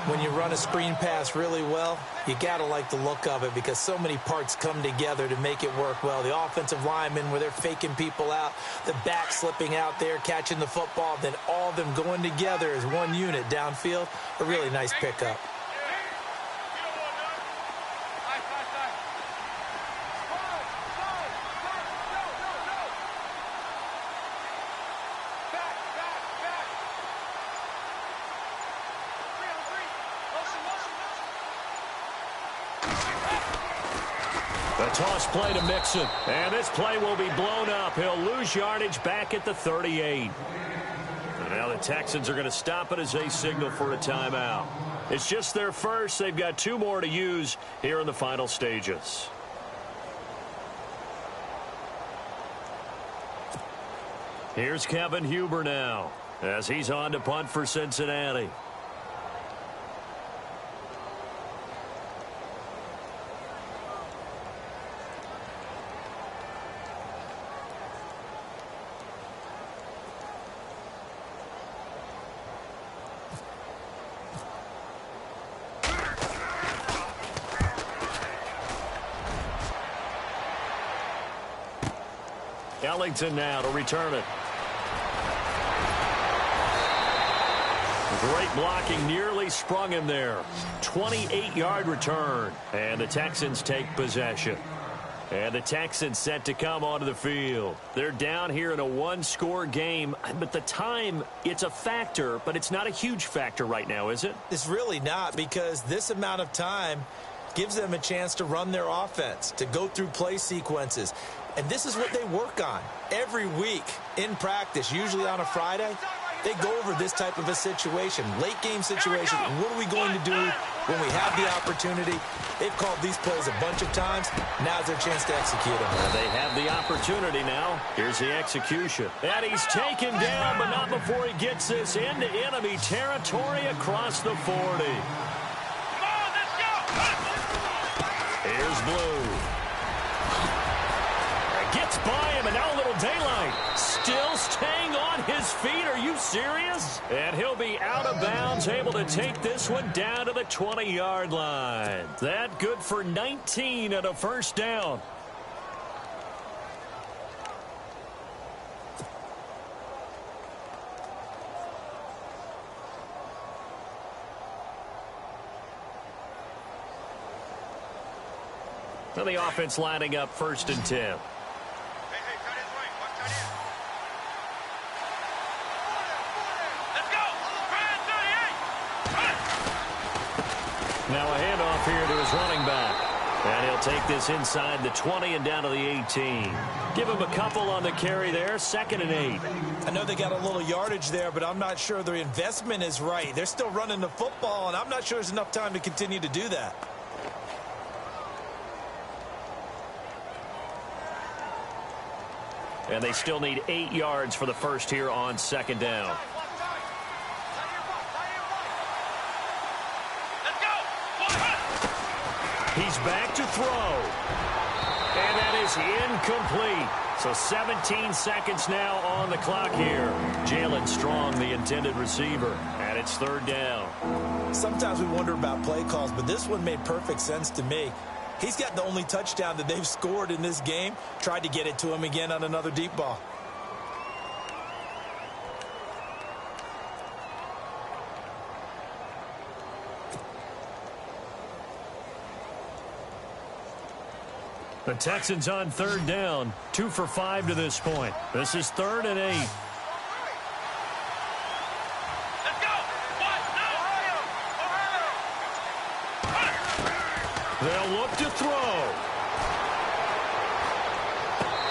When you run a screen pass really well, you got to like the look of it because so many parts come together to make it work well. The offensive linemen, where they're faking people out, the back slipping out there, catching the football, then all of them going together as one unit downfield. A really nice pickup. A toss play to Mixon. And this play will be blown up. He'll lose yardage back at the 38. And now the Texans are going to stop it as they signal for a timeout. It's just their first. They've got 2 more to use here in the final stages. Here's Kevin Huber now as he's on to punt for Cincinnati. Ellington now to return it. Great blocking, nearly sprung him there. 28-yard return, and the Texans take possession. And the Texans set to come onto the field. They're down here in a 1-score game, but the time, it's a factor, but it's not a huge factor right now, is it? It's really not, because this amount of time gives them a chance to run their offense, to go through play sequences. And this is what they work on every week in practice, usually on a Friday. They go over this type of a situation, late-game situation. What are we going to do when we have the opportunity? They've called these plays a bunch of times. Now's their chance to execute them. Well, they have the opportunity now. Here's the execution. And he's taken down, but not before he gets this into enemy territory across the 40. Come on, let's go! Here's Blue. Gets by him, and now a little daylight. Still staying on his feet. Are you serious? And he'll be out of bounds, able to take this one down to the 20-yard line. That good for 19 and a first down. And the offense lining up 1st and 10. Now a handoff here to his running back. And he'll take this inside the 20 and down to the 18. Give him a couple on the carry there. 2nd and 8. I know they got a little yardage there, but I'm not sure their investment is right. They're still running the football, and I'm not sure there's enough time to continue to do that. And they still need 8 yards for the first here on 2nd down. He's back to throw. And that is incomplete. So 17 seconds now on the clock here. Jalen Strong, the intended receiver. And it's 3rd down. Sometimes we wonder about play calls, but this one made perfect sense to me. He's got the only touchdown that they've scored in this game. Tried to get it to him again on another deep ball. The Texans on 3rd down. 2 for 5 to this point. This is 3rd and 8. Let's go! They'll look to throw.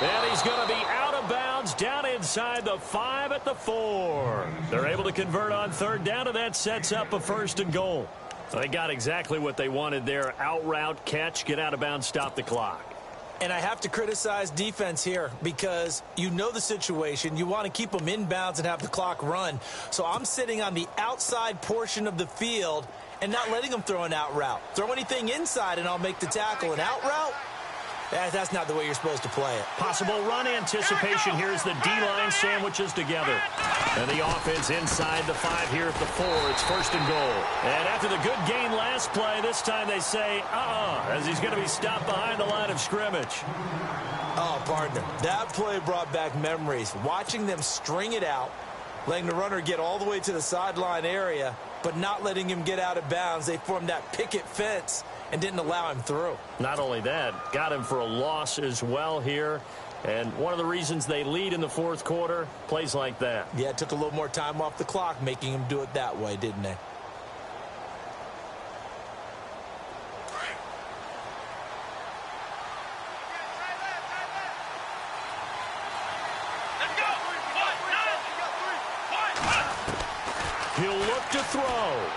And he's going to be out of bounds down inside the 5 at the 4. They're able to convert on 3rd down, and that sets up a 1st and goal. So they got exactly what they wanted there. Out route, catch, get out of bounds, stop the clock. And I have to criticize defense here because you know the situation. You want to keep them in bounds and have the clock run. So I'm sitting on the outside portion of the field and not letting them throw an out route. Throw anything inside and I'll make the tackle. An out route? That's not the way you're supposed to play it. Possible run anticipation. Here's the D-line sandwiches together. And the offense inside the 5 here at the 4. It's 1st and goal. And after the good gain last play, this time they say, as he's going to be stopped behind the line of scrimmage. Oh, partner, that play brought back memories. Watching them string it out, letting the runner get all the way to the sideline area, but not letting him get out of bounds. They formed that picket fence and didn't allow him through. Not only that, got him for a loss as well here. And one of the reasons they lead in the 4th quarter, plays like that. Yeah, it took a little more time off the clock, making him do it that way, didn't they? He'll look to throw.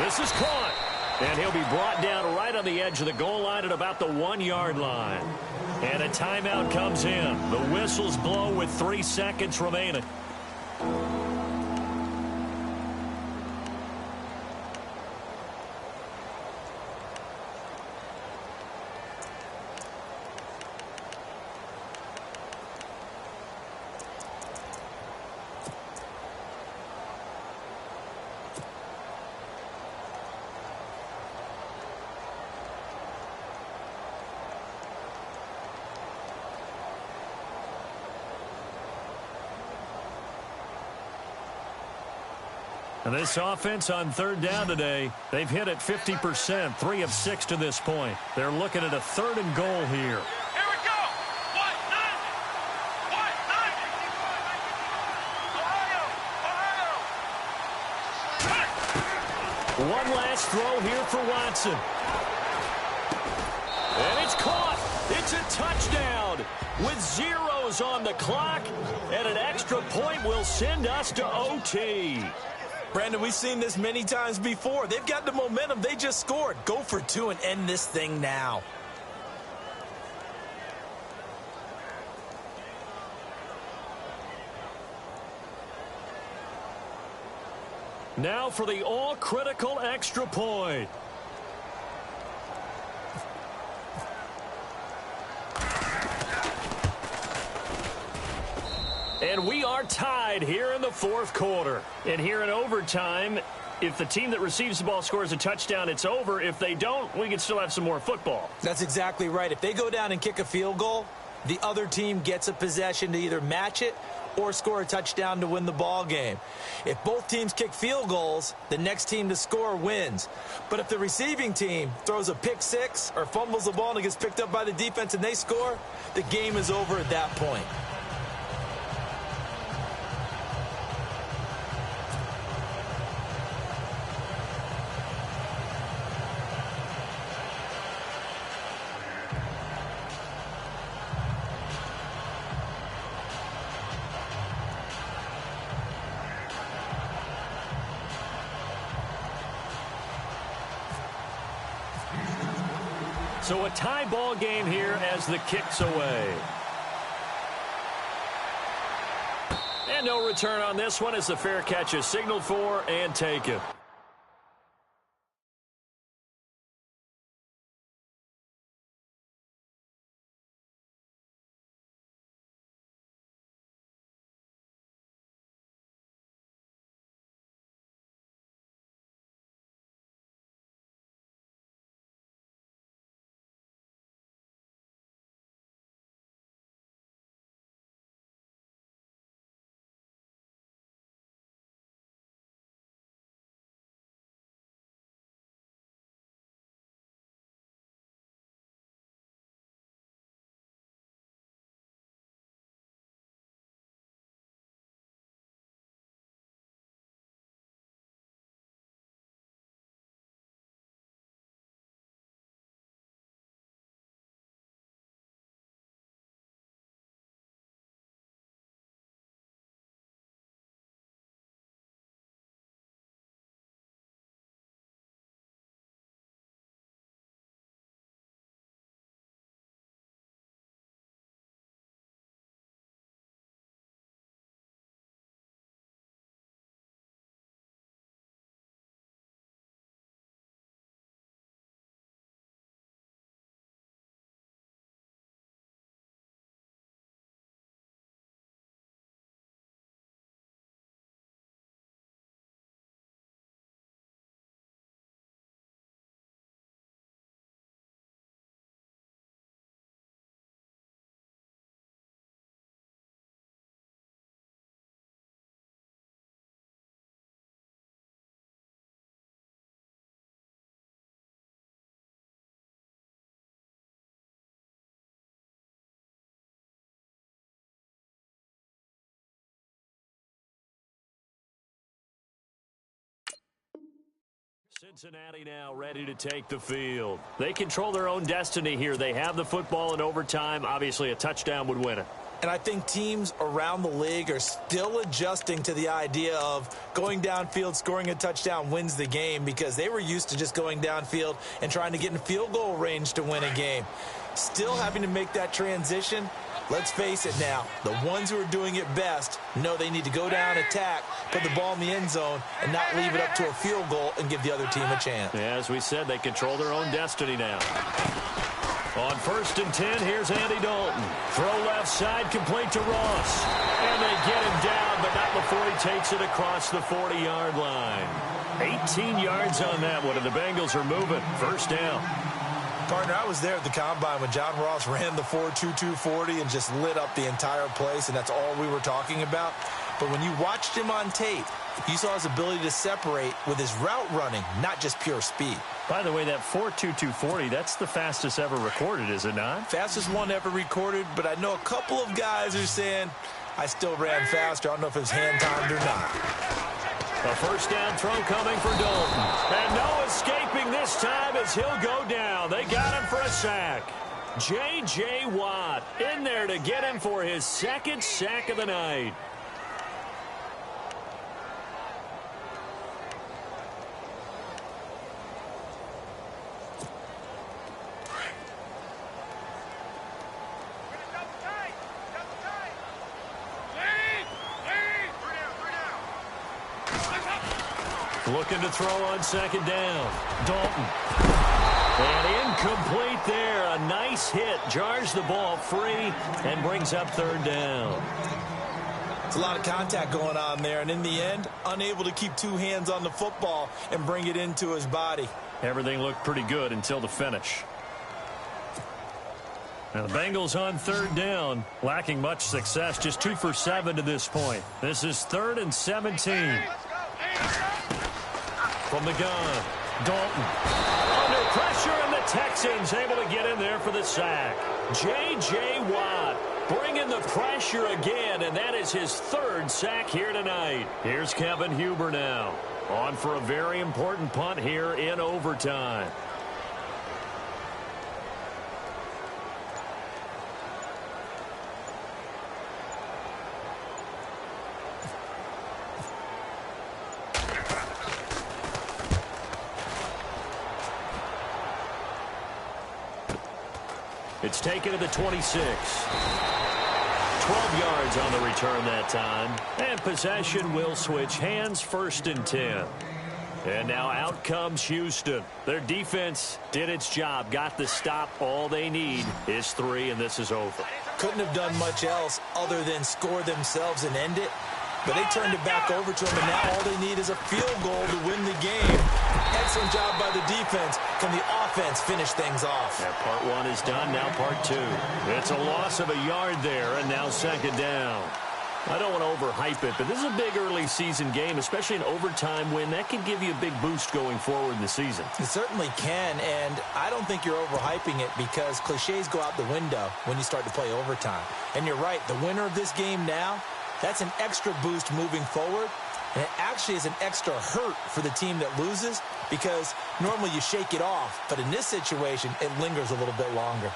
This is caught. And he'll be brought down right on the edge of the goal line at about the 1-yard line. And a timeout comes in. The whistles blow with 3 seconds remaining. And this offense on 3rd down today, they've hit it 50%, 3 of 6 to this point. They're looking at a 3rd and goal here. Here we go. 190. 190. Ohio. One last throw here for Watson. And it's caught. It's a touchdown with zeros on the clock. And an extra point will send us to OT. Brandon, we've seen this many times before. They've got the momentum. They just scored. Go for 2 and end this thing now. Now for the all-critical extra point. And we are tied here in the 4th quarter. And here in overtime, if the team that receives the ball scores a touchdown, it's over. If they don't, we can still have some more football. That's exactly right. If they go down and kick a field goal, the other team gets a possession to either match it or score a touchdown to win the ball game. If both teams kick field goals, the next team to score wins. But if the receiving team throws a pick 6 or fumbles the ball and it gets picked up by the defense and they score, the game is over at that point. So a tie ball game here as the kick's away. And no return on this one as the fair catch is signaled for and taken. Cincinnati now ready to take the field. They control their own destiny here. They have the football in overtime. Obviously, a touchdown would win it. And I think teams around the league are still adjusting to the idea of going downfield, scoring a touchdown wins the game, because they were used to just going downfield and trying to get in field goal range to win a game. Still having to make that transition. Let's face it now, the ones who are doing it best know they need to go down, attack, put the ball in the end zone, and not leave it up to a field goal and give the other team a chance. Yeah, as we said, they control their own destiny now. On 1st and 10, here's Andy Dalton. Throw left side, complete to Ross. And they get him down, but not before he takes it across the 40-yard line. 18 yards on that one, and the Bengals are moving. 1st down. Partner, I was there at the Combine when John Ross ran the 4.22 40 and just lit up the entire place, and that's all we were talking about. But when you watched him on tape, you saw his ability to separate with his route running, not just pure speed. By the way, that 4.22 40, that's the fastest ever recorded, is it not? Fastest one ever recorded, but I know a couple of guys are saying, I still ran faster. I don't know if it was hand-timed or not. A 1st down throw coming for Dalton. And no escaping this time as he'll go down. They got him for a sack. J.J. Watt in there to get him for his 2nd sack of the night. Looking to throw on 2nd down. Dalton. And incomplete there. A nice hit. Jars the ball free and brings up 3rd down. It's a lot of contact going on there, and in the end, unable to keep 2 hands on the football and bring it into his body. Everything looked pretty good until the finish. Now the Bengals on 3rd down, lacking much success, just 2 for 7 to this point. This is 3rd and 17. From the gun, Dalton. Under pressure, and the Texans able to get in there for the sack. J.J. Watt bringing the pressure again, and that is his 3rd sack here tonight. Here's Kevin Huber now, on for a very important punt here in overtime. It's taken to the 26. 12 yards on the return that time. And possession will switch hands. 1st and 10. And now out comes Houston. Their defense did its job. Got the stop. All they need is 3, and this is over. Couldn't have done much else other than score themselves and end it. But they turned it back over to him, and now all they need is a field goal to win the game. Excellent job by the defense. Can the offense finish things off? Yeah, part 1 is done, now part 2. It's a loss of a yard there, and now 2nd down. I don't want to overhype it, but this is a big early season game, especially an overtime win. That can give you a big boost going forward in the season. It certainly can, and I don't think you're overhyping it because cliches go out the window when you start to play overtime. And you're right, the winner of this game now, that's an extra boost moving forward, and it actually is an extra hurt for the team that loses because normally you shake it off, but in this situation, it lingers a little bit longer.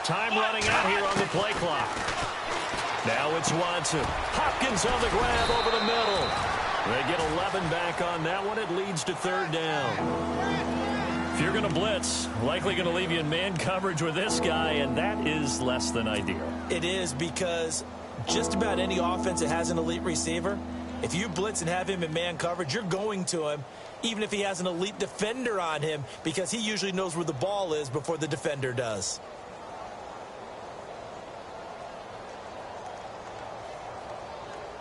Time running out here on the play clock. Now it's Watson. Hopkins on the grab over the middle. They get 11 back on that one. It leads to 3rd down. If you're going to blitz, likely going to leave you in man coverage with this guy, and that is less than ideal. It is because just about any offense that has an elite receiver, if you blitz and have him in man coverage, you're going to him, even if he has an elite defender on him, because he usually knows where the ball is before the defender does.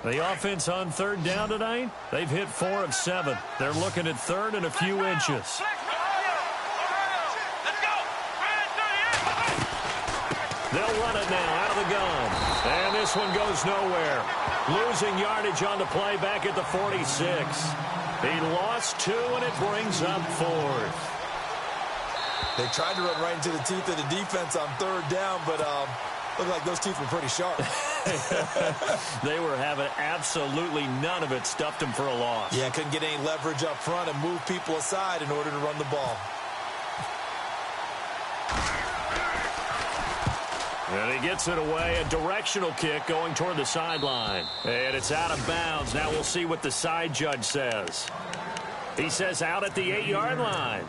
The offense on 3rd down tonight, they've hit 4 of 7. They're looking at 3rd and a few inches. They'll run it now out of the gun. And this one goes nowhere. Losing yardage on the play back at the 46. He lost 2, and it brings up 4th. They tried to run right into the teeth of the defense on third down, but looked like those teeth were pretty sharp. They were having absolutely none of it. Stuffed them for a loss. Yeah, couldn't get any leverage up front and move people aside in order to run the ball. And he gets it away. A directional kick going toward the sideline. And it's out of bounds. Now we'll see what the side judge says. He says out at the 8-yard line.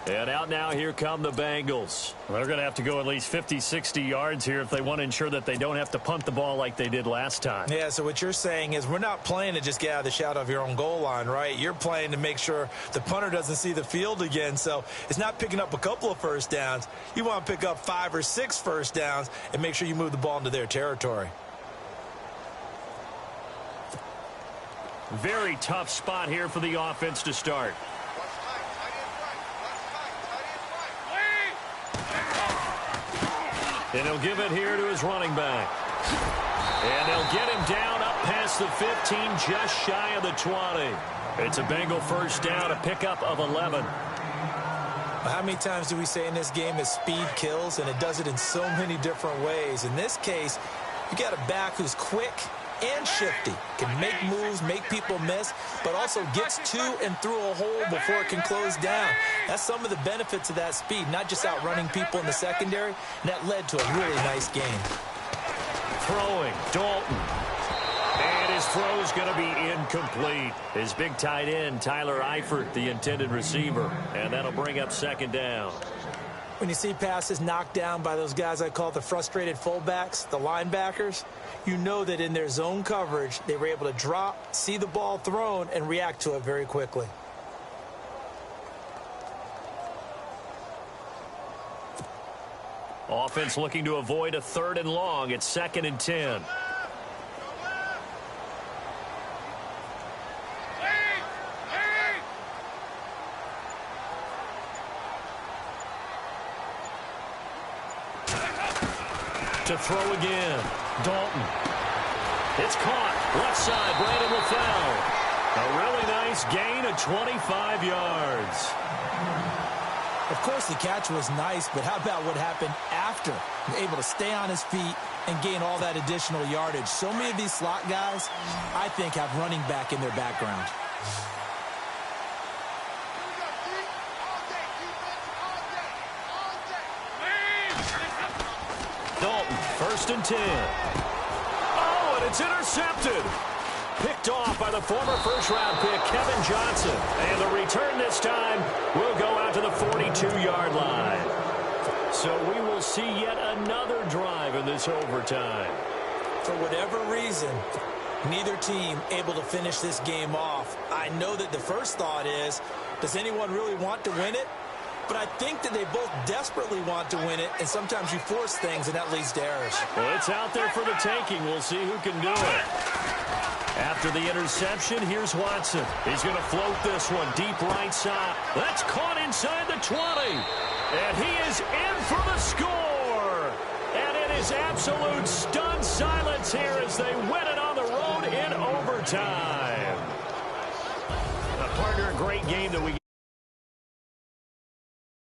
And out now, here come the Bengals. They're going to have to go at least 50, 60 yards here if they want to ensure that they don't have to punt the ball like they did last time. Yeah, so what you're saying is we're not playing to just get out of the shadow of your own goal line, right? You're playing to make sure the punter doesn't see the field again. So it's not picking up a couple of first downs. You want to pick up 5 or 6 first downs and make sure you move the ball into their territory. Very tough spot here for the offense to start. And he'll give it here to his running back. And they'll get him down up past the 15, just shy of the 20. It's a Bengal first down, a pickup of 11. How many times do we say in this game that speed kills, and it does it in so many different ways? In this case, you got a back who's quick and shifty, can make moves, make people miss, but also gets to and through a hole before it can close down. That's some of the benefits of that speed, not just outrunning people in the secondary, and that led to a really nice game. Throwing, Dalton. And his throw's going to be incomplete. His big tight end, Tyler Eifert, the intended receiver, and that'll bring up second down. When you see passes knocked down by those guys I call the frustrated fullbacks, the linebackers, you know that in their zone coverage, they were able to drop, see the ball thrown, and react to it very quickly. Offense looking to avoid a 3rd and long. It's 2nd and 10. To throw again. Dalton. It's caught. Left side, Brandon LaFell. A really nice gain of 25 yards. Of course, the catch was nice, but how about what happened after? You're able to stay on his feet and gain all that additional yardage. So many of these slot guys, I think, have running back in their background. Dalton, 1st and 10. Oh, and it's intercepted. Picked off by the former first-round pick, Kevin Johnson. And the return this time will go out to the 42-yard line. So we will see yet another drive in this overtime. For whatever reason, neither team able to finish this game off. I know that the first thought is, does anyone really want to win it? But I think that they both desperately want to win it, and sometimes you force things, and that leads to errors. Well, it's out there for the taking. We'll see who can do it. After the interception, here's Watson. He's going to float this one deep right side. That's caught inside the 20. And he is in for the score. And it is absolute stunned silence here as they win it on the road in overtime. A partner, a great game that we